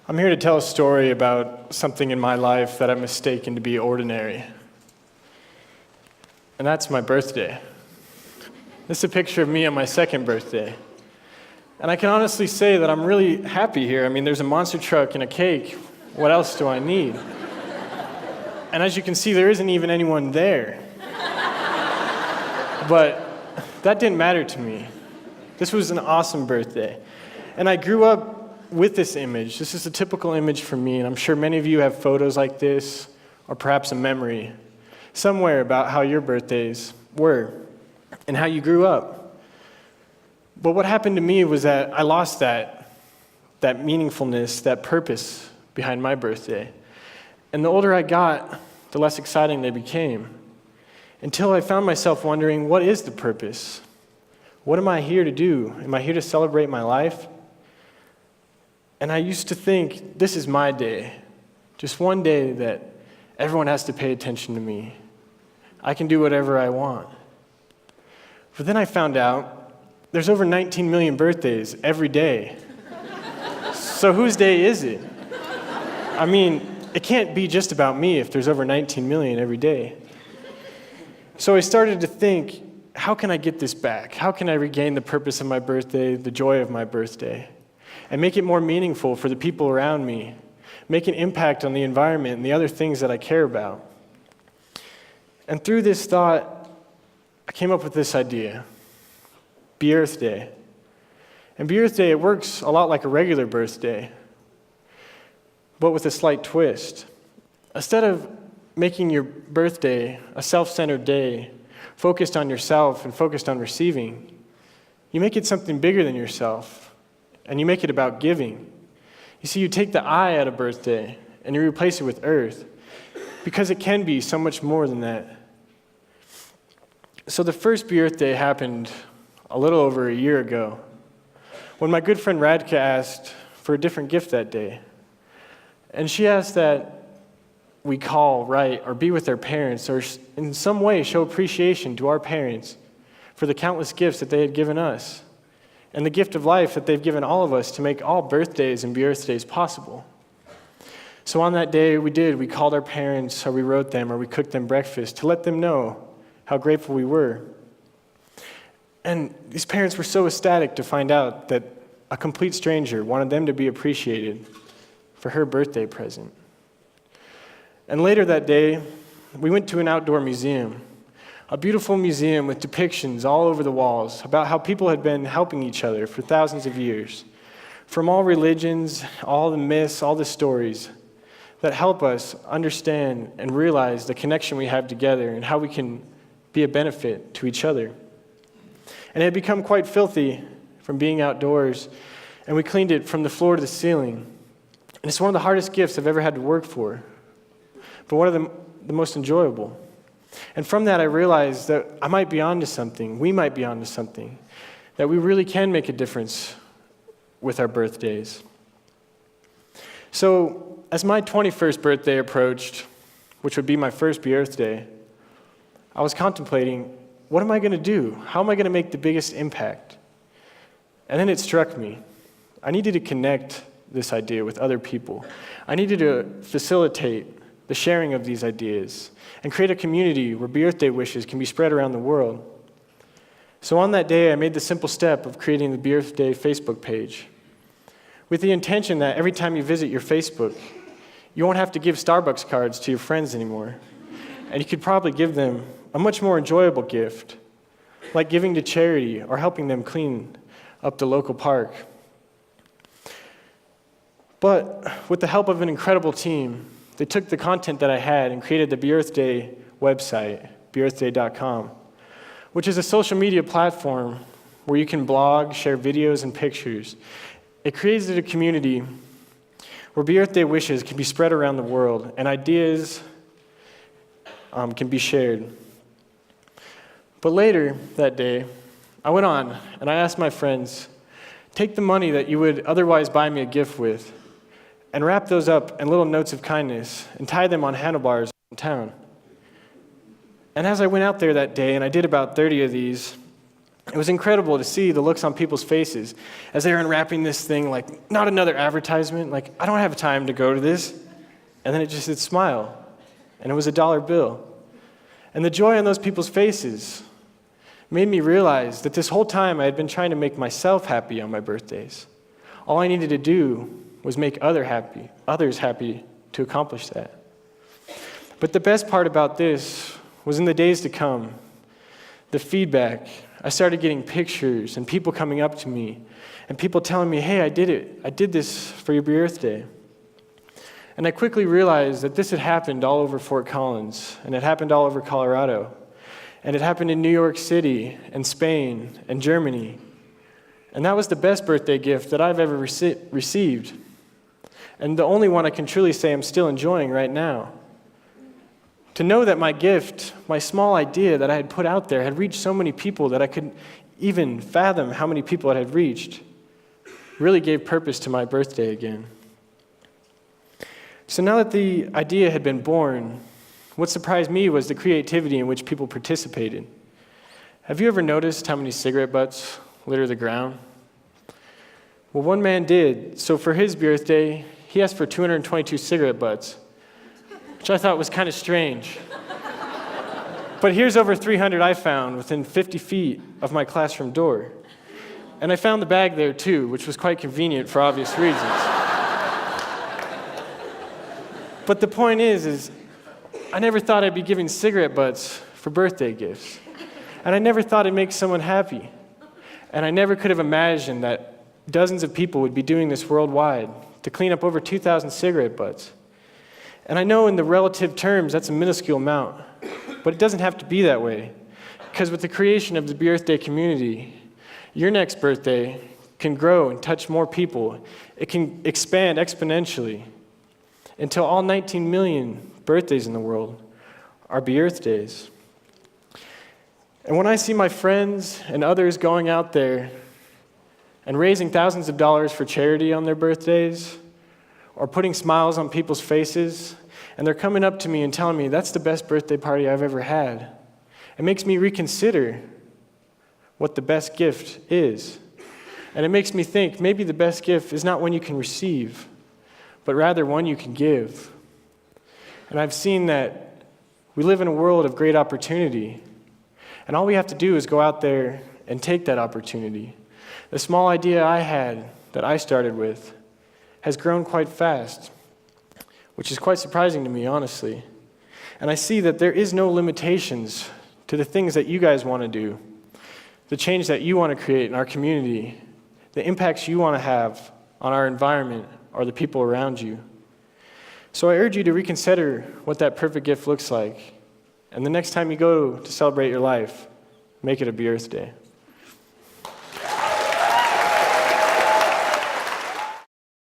I'm here to tell a story about something in my life that I've mistaken to be ordinary. And that's my birthday. This is a picture of me on my second birthday. And I can honestly say that I'm really happy here. I mean, there's a monster truck and a cake. What else do I need? And as you can see, there isn't even anyone there. But that didn't matter to me. This was an awesome birthday. And I grew up with this image. This is a typical image for me, and I'm sure many of you have photos like this, or perhaps a memory somewhere about how your birthdays were and how you grew up. But what happened to me was that I lost that meaningfulness, that purpose behind my birthday. And the older I got, the less exciting they became, until I found myself wondering, what is the purpose? What am I here to do? Am I here to celebrate my life? And I used to think, this is my day. Just one day that everyone has to pay attention to me. I can do whatever I want. But then I found out there's over 19 million birthdays every day. So whose day is it? I mean, it can't be just about me if there's over 19 million every day. So I started to think, how can I get this back? How can I regain the purpose of my birthday, the joy of my birthday, and make it more meaningful for the people around me, make an impact on the environment and the other things that I care about? And through this thought, I came up with this idea, BEarth-day. And BEarth-day, it works a lot like a regular birthday, but with a slight twist. Instead of making your birthday a self-centered day, focused on yourself and focused on receiving, you make it something bigger than yourself. And you make it about giving. You see, you take the I out of birthday and you replace it with earth, because it can be so much more than that. So the first BEarth-day happened a little over a year ago, when my good friend Radka asked for a different gift that day. And she asked that we call, write, or be with our parents, or in some way show appreciation to our parents for the countless gifts that they had given us, and the gift of life that they've given all of us to make all birthdays and BEarth-days possible. So on that day, we called our parents, or we wrote them, or we cooked them breakfast to let them know how grateful we were. And these parents were so ecstatic to find out that a complete stranger wanted them to be appreciated for her birthday present. And later that day, we went to an outdoor museum, a beautiful museum with depictions all over the walls about how people had been helping each other for thousands of years, from all religions, all the myths, all the stories that help us understand and realize the connection we have together and how we can be a benefit to each other. And it had become quite filthy from being outdoors, and we cleaned it from the floor to the ceiling. And it's one of the hardest gifts I've ever had to work for, but one of the most enjoyable. And from that, I realized that I might be onto something, we might be onto something, that we really can make a difference with our birthdays. So, as my 21st birthday approached, which would be my first BEarth-day, I was contemplating, what am I going to do? How am I going to make the biggest impact? And then it struck me. I needed to connect this idea with other people. I needed to facilitate the sharing of these ideas and create a community where BEarth-day wishes can be spread around the world. So on that day, I made the simple step of creating the BEarth-day Facebook page with the intention that every time you visit your Facebook, you won't have to give Starbucks cards to your friends anymore. And you could probably give them a much more enjoyable gift, like giving to charity or helping them clean up the local park. But with the help of an incredible team, they took the content that I had and created the BEarthday website, BEarthday.com, which is a social media platform where you can blog, share videos and pictures. It created a community where BEarth-day wishes can be spread around the world and ideas can be shared. But later that day, I went on and I asked my friends, take the money that you would otherwise buy me a gift with and wrap those up in little notes of kindness and tie them on handlebars in town. And as I went out there that day, and I did about 30 of these, It was incredible to see the looks on people's faces as they were unwrapping this thing like, not another advertisement, like, I don't have time to go to this. And then it just said smile, and it was a dollar bill. And the joy on those people's faces made me realize that this whole time I had been trying to make myself happy on my birthdays. All I needed to do was make others happy to accomplish that. But the best part about this was in the days to come, the feedback. I started getting pictures and people coming up to me and people telling me, hey, I did it. I did this for your birthday. And I quickly realized that this had happened all over Fort Collins, and it happened all over Colorado, and it happened in New York City and Spain and Germany. And that was the best birthday gift that I've ever received, and the only one I can truly say I'm still enjoying right now. To know that my gift, my small idea that I had put out there, had reached so many people that I couldn't even fathom how many people it had reached, really gave purpose to my birthday again. So now that the idea had been born, what surprised me was the creativity in which people participated. Have you ever noticed how many cigarette butts litter the ground? Well, one man did. So for his birthday, he asked for 222 cigarette butts, which I thought was kind of strange. But here's over 300 I found within 50 feet of my classroom door. And I found the bag there too, which was quite convenient for obvious reasons. But the point is I never thought I'd be giving cigarette butts for birthday gifts. And I never thought it'd make someone happy. And I never could have imagined that dozens of people would be doing this worldwide to clean up over 2,000 cigarette butts. And I know in the relative terms that's a minuscule amount, but it doesn't have to be that way. Because with the creation of the BEarth-day community, your next birthday can grow and touch more people. It can expand exponentially until all 19 million birthdays in the world are BEarth-days. And when I see my friends and others going out there and raising thousands of dollars for charity on their birthdays, or putting smiles on people's faces, and they're coming up to me and telling me, that's the best birthday party I've ever had, it makes me reconsider what the best gift is. And it makes me think, maybe the best gift is not one you can receive, but rather one you can give. And I've seen that we live in a world of great opportunity, and all we have to do is go out there and take that opportunity. The small idea I had that I started with has grown quite fast, which is quite surprising to me, honestly. And I see that there is no limitations to the things that you guys want to do, the change that you want to create in our community, the impacts you want to have on our environment or the people around you. So I urge you to reconsider what that perfect gift looks like. And the next time you go to celebrate your life, make it a BEarth-day.